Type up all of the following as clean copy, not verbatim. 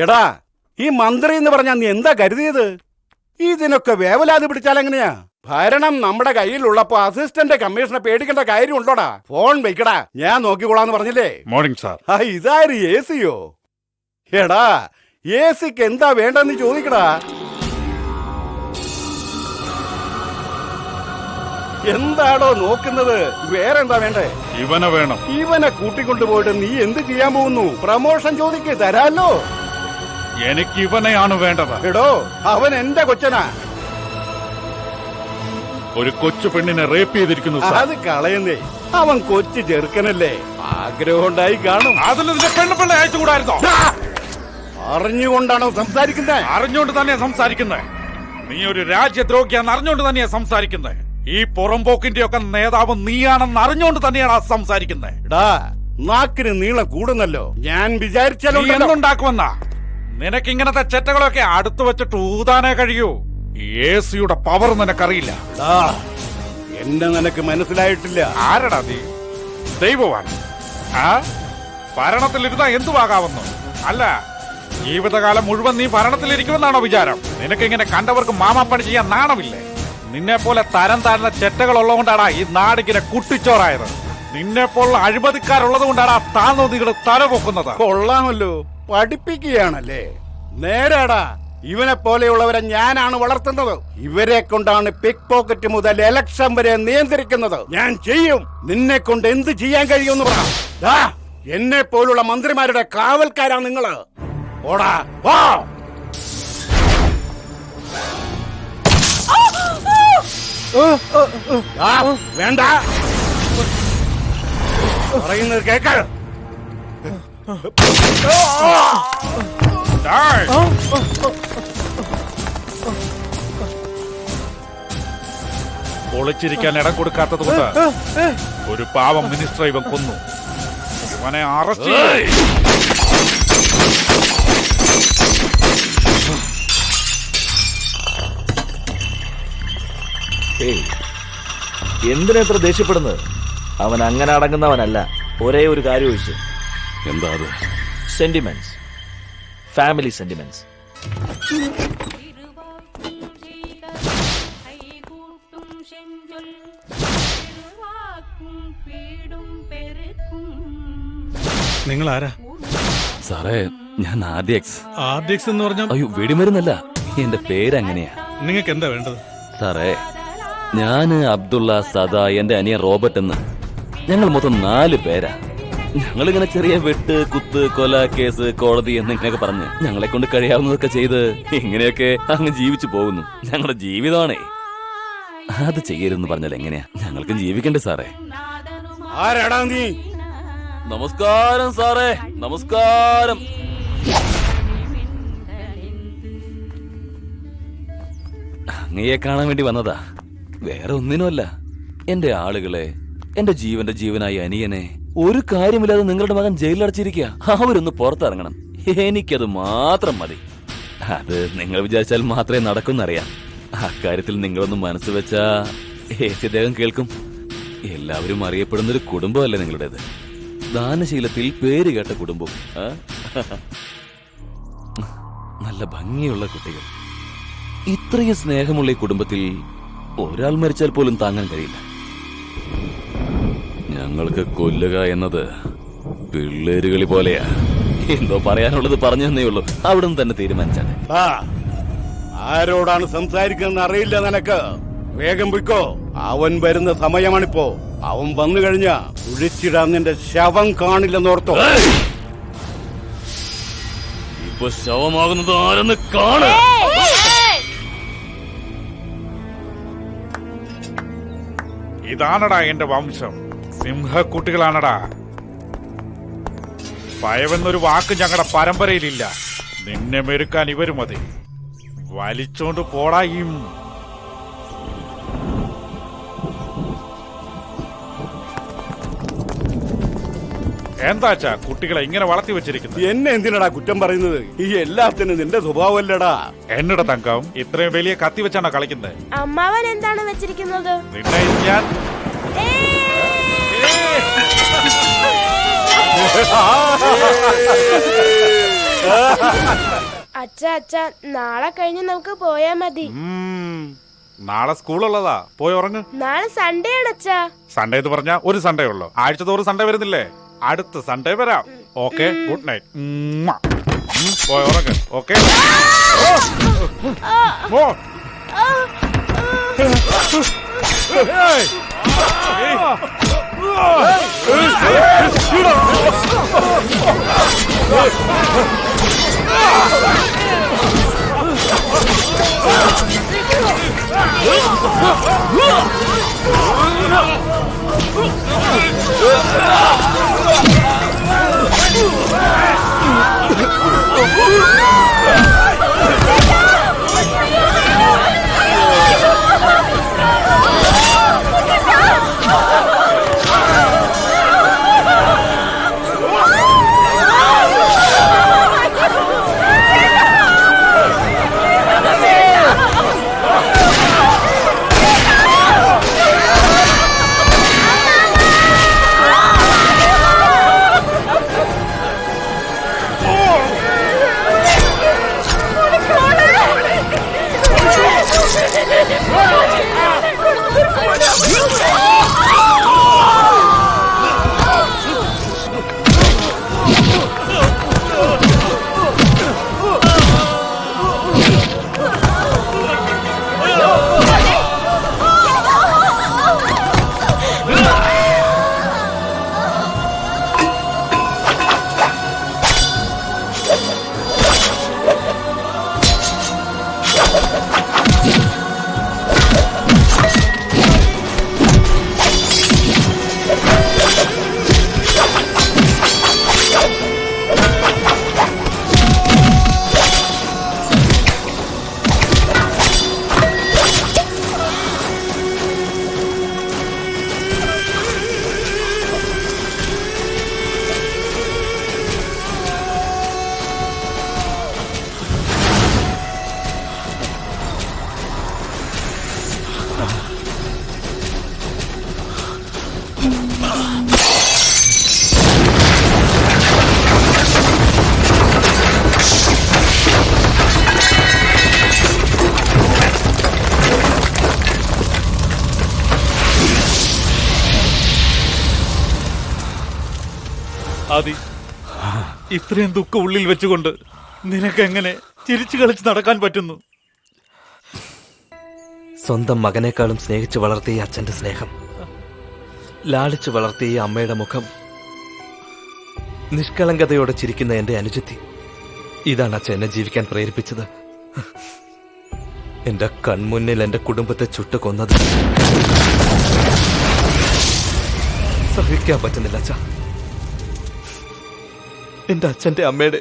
എടാ, ഈ മന്ത്രി എന്ന് പറഞ്ഞാ നീ എന്താ കരുതിയത്? ഇതിനൊക്കെ വേവലാതി പിടിച്ചാൽ എങ്ങനെയാ? ഭരണം നമ്മുടെ കയ്യിലുള്ളപ്പോ അസിസ്റ്റന്റ് കമ്മീഷണറെ പേടിക്കേണ്ട കാര്യം ഉണ്ടോടാ? ഫോൺ വെക്കടാ, ഞാൻ നോക്കിക്കോളാന്ന് പറഞ്ഞില്ലേ? Morning sir. ഇതാര് AC യോ? എടാ, AC-ക്ക് എന്താ വേണ്ടെന്ന് ചോദിക്കടാ. എന്താടോ നോക്കുന്നത്? വേറെന്താ വേണ്ടേ? ഇവനെ വേണം. ഇവനെ കൂട്ടിക്കൊണ്ടുപോയിട്ട് നീ എന്ത് ചെയ്യാൻ പോകുന്നു? പ്രമോഷൻ ചോദിക്ക്, തരാല്ലോ. എനിക്ക് ഇവനെയാണ് വേണ്ടത്. എടോ, അവൻ എന്റെ കൊച്ചനാ. ഒരു കൊച്ചു പെണ്ണിനെ റേപ്പ് ചെയ്തിരിക്കുന്നു സാർ. അത് കളയുന്നേ, അവൻ കൊച്ചു ചെറുക്കനല്ലേ, ആഗ്രഹം ഉണ്ടായി കാണും. അതിൽ നിന്റെ പെണ്ണുപിള്ള അയച്ചുകൂടായിരുന്നോ? അറിഞ്ഞുകൊണ്ടാണോ സംസാരിക്കുന്നത്? അറിഞ്ഞുകൊണ്ട് തന്നെയാ സംസാരിക്കുന്നത്. നീ ഒരു രാജ്യദ്രോഹിയാന്ന് അറിഞ്ഞുകൊണ്ട് തന്നെയാ സംസാരിക്കുന്നത്. ഈ പുറംപോക്കിന്റെ ഒക്കെ നേതാവ് നീയാണെന്ന് അറിഞ്ഞുകൊണ്ട് തന്നെയാണ് സംസാരിക്കുന്നത്. നാക്കിന് നീളം കൂടുന്നല്ലോ. ഞാൻ വിചാരിച്ചാലോ എന്തുണ്ടാക്കുമെന്നാ? നിനക്ക് ഇങ്ങനത്തെ ചെറ്റകളൊക്കെ അടുത്ത് വെച്ചിട്ട് ഊതാനേ കഴിയൂ. AC-യുടെ പവർ നിനക്കറിയില്ല. എന്നെ നിനക്ക് മനസ്സിലായിട്ടില്ല. ആരടാ നീ? ദൈവമാണ്. ഭരണത്തിലിരുന്നാ എന്തുവാകാവുന്നു? അല്ല, ജീവിതകാലം മുഴുവൻ നീ ഭരണത്തിലിരിക്കുമെന്നാണോ വിചാരം? നിനക്ക് ഇങ്ങനെ കണ്ടവർക്ക് മാമാപ്പണി ചെയ്യാൻ നാണമില്ലേ? നിന്നെ പോലെ തരം താഴ്ന്ന ചെറ്റകൾ ഉള്ളതുകൊണ്ടാണ് ഈ നാടിങ്ങനെ കുട്ടിച്ചോറായത്. നിന്നെ പോലുള്ള അഴിമതിക്കാരുള്ളത് കൊണ്ടാണ് ആ താന്നോതികൾ തലപൊക്കുന്നത്. കൊള്ളാമല്ലോ, പഠിപ്പിക്കുകയാണല്ലേ. നേരാടാ, ഇവനെ പോലെയുള്ളവരെ ഞാനാണ് വളർത്തുന്നത്. ഇവരെ കൊണ്ടാണ് പിക് പോക്കറ്റ് മുതൽ ഇലക്ഷൻ വരെ നിയന്ത്രിക്കുന്നത്. ഞാൻ ചെയ്യും. നിന്നെ കൊണ്ട് എന്ത് ചെയ്യാൻ കഴിയുമെന്ന് പറ. എന്നെ പോലുള്ള മന്ത്രിമാരുടെ കാവൽക്കാരാണ് നിങ്ങള്. ഓടാ, വേണ്ട, പറയുന്നത് കേക്ക. ഒളിച്ചിരിക്കാൻ ഇടം കൊടുക്കാത്തത് കൊണ്ട് ഒരു പാവം മിനിസ്റ്റർ ഇവൻ കൊന്നു. ഇവനെ അറസ്റ്റ് എന്തിനാ ഇത്ര ദേഷ്യപ്പെടുന്നത്? അവൻ അങ്ങനെ അടങ്ങുന്നവനല്ല. ഒരേ ഒരു കാര്യം ഒഴിച്ച്. എന്താ അത്? Sentiments, family sentiments. നിങ്ങൾ ആരാ? സാറേ, ഞാൻ RDX എന്ന് പറഞ്ഞ അയ്യോ, വെടിമരുന്നല്ല, എന്റെ പേരങ്ങനെയാ. നിങ്ങൾക്ക് എന്താ വേണ്ടത്? സാറേ, ഞാന് അബ്ദുള്ള, സദാ, എന്റെ അനിയൻ റോബർട്ട് എന്ന് ഞങ്ങൾ മൊത്തം 4 പേരാ. ഞങ്ങളിങ്ങനെ ചെറിയ വെട്ട്, കുത്ത്, കൊല, കേസ്, കോടതി എന്നിങ്ങനെയൊക്കെ പറഞ്ഞ് ഞങ്ങളെ കൊണ്ട് കഴിയാവുന്നതൊക്കെ ചെയ്ത് ഇങ്ങനെയൊക്കെ അങ്ങ് ജീവിച്ചു പോകുന്നു. ഞങ്ങളുടെ ജീവിതമാണേ. അത് ചെയ്യരുതെന്ന് പറഞ്ഞാൽ എങ്ങനെയാ? ഞങ്ങൾക്കും ജീവിക്കണ്ടേ സാറേ? ആരാടാ നീ? നമസ്കാരം സാറേ, നമസ്കാരം. അങ്ങയെ കാണാൻ വേണ്ടി വന്നതാ, വേറെ ഒന്നിനുമല്ല. എന്റെ ആളുകളെ, എന്റെ ജീവന്റെ ജീവനായ അനിയനെ ഒരു കാര്യമില്ലാതെ നിങ്ങളുടെ മകൻ ജയിലിലടച്ചിരിക്കുക. അവരൊന്ന് പുറത്തിറങ്ങണം. എനിക്കത് മാത്രം മതി. അത് നിങ്ങൾ വിചാരിച്ചാൽ മാത്രമേ നടക്കുമെന്നറിയാം. അക്കാര്യത്തിൽ നിങ്ങളൊന്ന് മനസ്സ് വെച്ചാ ഏകദേഹം കേൾക്കും. എല്ലാവരും അറിയപ്പെടുന്നൊരു കുടുംബമല്ലേ നിങ്ങളുടേത്? ദാനശീലത്തിൽ പേര് കേട്ട കുടുംബം. നല്ല ഭംഗിയുള്ള കുട്ടികൾ. ഇത്രയും സ്നേഹമുള്ള ഈ കുടുംബത്തിൽ ഒരാൾ മരിച്ചാൽ പോലും താങ്ങാൻ കഴിയില്ല. ഞങ്ങൾക്ക് കൊല്ലുക എന്നത് പിള്ളേരുകളി പോലെയാ. എന്തോ പറയാനുള്ളത് പറഞ്ഞു തന്നേ ഉള്ളൂ. അവിടുന്ന് തന്നെ തീരുമാനിച്ചാണ്. ആരോടാണ് സംസാരിക്കുന്നത് അറിയില്ല നിനക്ക്. വേഗം പോയിക്കോ, അവൻ വരുന്ന സമയമാണിപ്പോ. അവൻ വന്നു കഴിഞ്ഞാ കുഴിച്ചിടാൻ നിന്റെ ശവം കാണില്ലെന്നോർത്തോ. ഇപ്പൊ ശവമാകുന്നത് ആരെന്ന് കാണാ. ഇതാണടാ എന്റെ വംശം. സിംഹക്കുട്ടികളാണടാ. ഭയമെന്നൊരു വാക്ക് ഞങ്ങളുടെ പരമ്പരയിലില്ല. നിന്നെ മെരുക്കാൻ ഇവര് മതി. വലിച്ചോണ്ട് പോടാ. എന്താച്ചാ കുട്ടികളെ ഇങ്ങനെ വളർത്തി വെച്ചിരിക്കുന്നത്? എന്നെ എന്തിനടാ കുറ്റം പറയുന്നത്? ഈ എല്ലാത്തിനും നിന്റെ സ്വഭാവമല്ലടാ. എന്നോട് തങ്കം, ഇത്രയും വലിയ കത്തി വെച്ചാണോ കളിക്കുന്നത്? അമ്മാവൻ എന്താണ് വെച്ചിരിക്കുന്നത്? നിന്നെ ഞാൻ അച്ഛ നാളെ കഴിഞ്ഞ് നമുക്ക് പോയാ മതി. നാളെ സ്കൂളുള്ളതാ, പോയി ഉറങ്ങ്. നാളെ സൺഡേ ആണ് അച്ഛാ. സൺഡേ എന്ന് പറഞ്ഞാ ഒരു സൺഡേ ഉള്ളു, ആഴ്ച തോറും സൺഡേ വരുന്നില്ലേ? അടുത്ത സൺഡേ വരാം. Okay, good night. പോയി ഉറങ്ങ്. ഓക്കെ. ആദി, ഇത്രയും ദുഃഖം ഉള്ളിൽ വെച്ചുകൊണ്ട് നിനക്കെങ്ങനെ ചിരിച്ചു കളിച്ച് നടക്കാൻ പറ്റുന്നു? സ്വന്തം മകനേക്കാളും സ്നേഹിച്ചു വളർത്തിയ അച്ഛന്റെ സ്നേഹം, ലാളിച്ചു വളർത്തിയ അമ്മയുടെ മുഖം, നിഷ്കളങ്കതയോടെ ചിരിക്കുന്ന എന്റെ അനുജത്തി, ഇതാണ് അച്ഛൻ എന്നെ ജീവിക്കാൻ പ്രേരിപ്പിച്ചത്. എന്റെ കൺമുന്നിൽ എന്റെ കുടുംബത്തെ ചുട്ടു കൊന്നത് സഹിക്കാൻ പറ്റുന്നില്ല അച്ഛ. എന്റെ അച്ഛന്റെ അമ്മയുടെ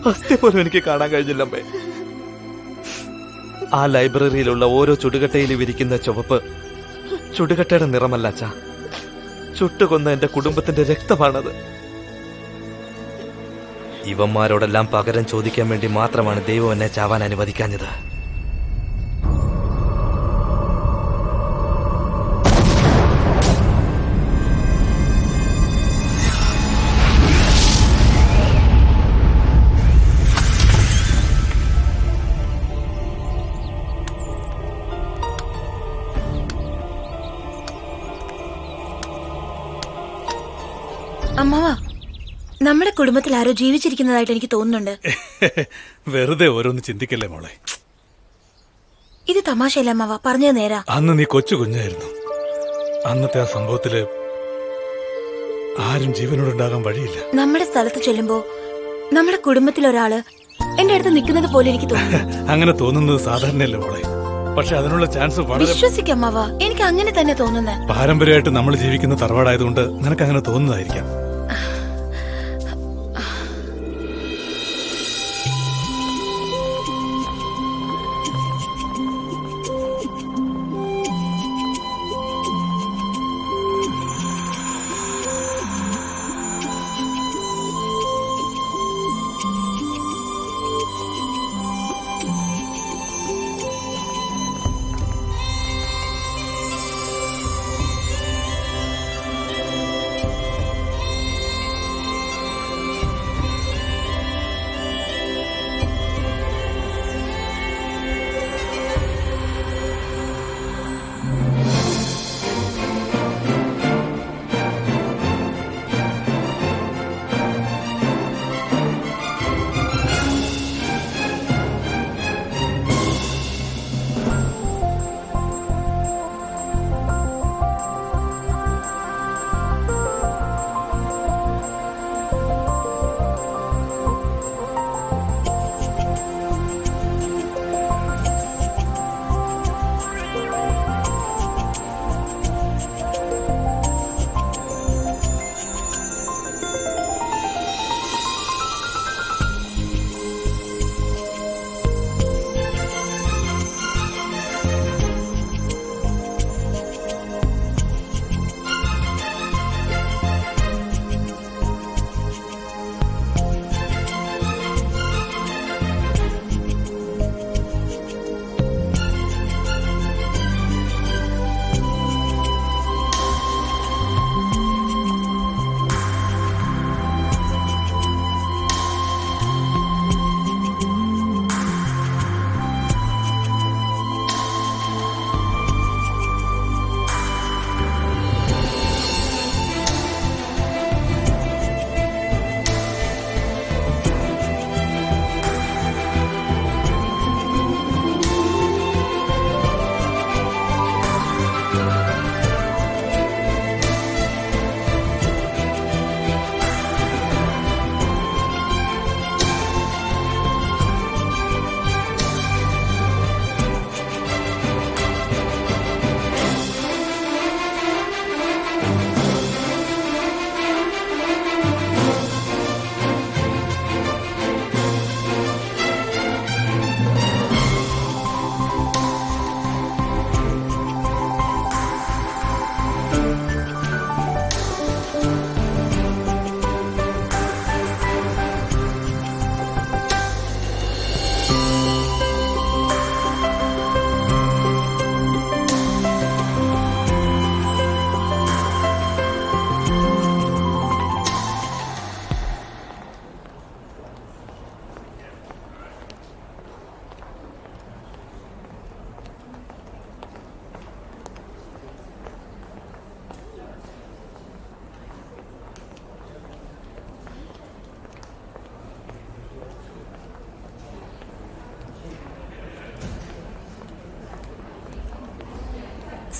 അസ്ഥി പോലും എനിക്ക് കാണാൻ കഴിഞ്ഞില്ല അമ്മേ. ആ ലൈബ്രറിയിലുള്ള ഓരോ ചുടുകട്ടയിലും ഇരിക്കുന്ന ചുവപ്പ് ചുടുകട്ടയുടെ നിറമല്ല അച്ഛാ, ചുട്ടുകൊന്ന എന്റെ കുടുംബത്തിന്റെ രക്തമാണത്. ഇവന്മാരോടെല്ലാം പകരം ചോദിക്കാൻ വേണ്ടി മാത്രമാണ് ദൈവം എന്നെ ചാവാൻ അനുവദിക്കാഞ്ഞത്. അമ്മാവാ, നമ്മുടെ കുടുംബത്തിൽ ആരോ ജീവിച്ചിരിക്കുന്നതായിട്ട് എനിക്ക് തോന്നുന്നുണ്ട്. വെറുതെ ഓരോന്ന് ചിന്തിക്കല്ലേ മോളെ. ഇത് തമാശയല്ല അമ്മാവാ, പറഞ്ഞത് നേരാ. അന്ന് നീ കൊച്ചു കുഞ്ഞായിരുന്നു. അന്നത്തെ ആ സംഭവത്തില് ആരും ജീവനോടുണ്ടാകാൻ വഴിയില്ല. നമ്മുടെ സ്ഥലത്ത് ചെല്ലുമ്പോ നമ്മുടെ കുടുംബത്തിൽ ഒരാള് എന്റെ അടുത്ത് നിൽക്കുന്നത് പോലെ എനിക്ക് തോന്നുന്നു. അങ്ങനെ തോന്നുന്നത് സാധാരണയല്ലേ മോളെ, പക്ഷെ അതിനുള്ള ചാൻസ് വളരെ... വിശ്വസിക്കമ്മാവാ, എനിക്ക് അങ്ങനെ തന്നെ തോന്നുന്നത്. പാരമ്പര്യമായിട്ട് നമ്മൾ ജീവിക്കുന്ന തറവാടായതുകൊണ്ട് നിനക്ക് അങ്ങനെ തോന്നുന്നതായിരിക്കാം.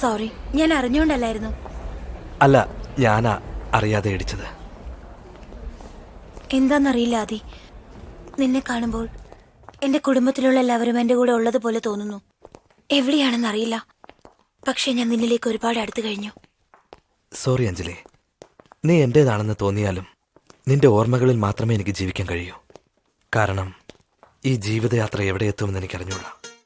സോറി, ഞാൻ അറിഞ്ഞുകൊണ്ടല്ലായിരുന്നു. അല്ല, ഞാനാ അറിയാതെ ഇടിച്ചത്. എന്താന്നറിയില്ല ആദി, നിന്നെ കാണുമ്പോൾ എന്റെ കുടുംബത്തിലുള്ള എല്ലാവരും എന്റെ കൂടെ ഉള്ളതുപോലെ തോന്നുന്നു. എവിടെയാണെന്നറിയില്ല, പക്ഷെ ഞാൻ നിന്നിലേക്ക് ഒരുപാട് അടുത്തു കഴിഞ്ഞു. സോറി അഞ്ജലി, നീ എന്റേതാണെന്ന് തോന്നിയാലും നിന്റെ ഓർമ്മകളിൽ മാത്രമേ എനിക്ക് ജീവിക്കാൻ കഴിയൂ. കാരണം ഈ ജീവിതയാത്ര എവിടെ എത്തുമെന്ന് എനിക്കറിഞ്ഞൂടാ.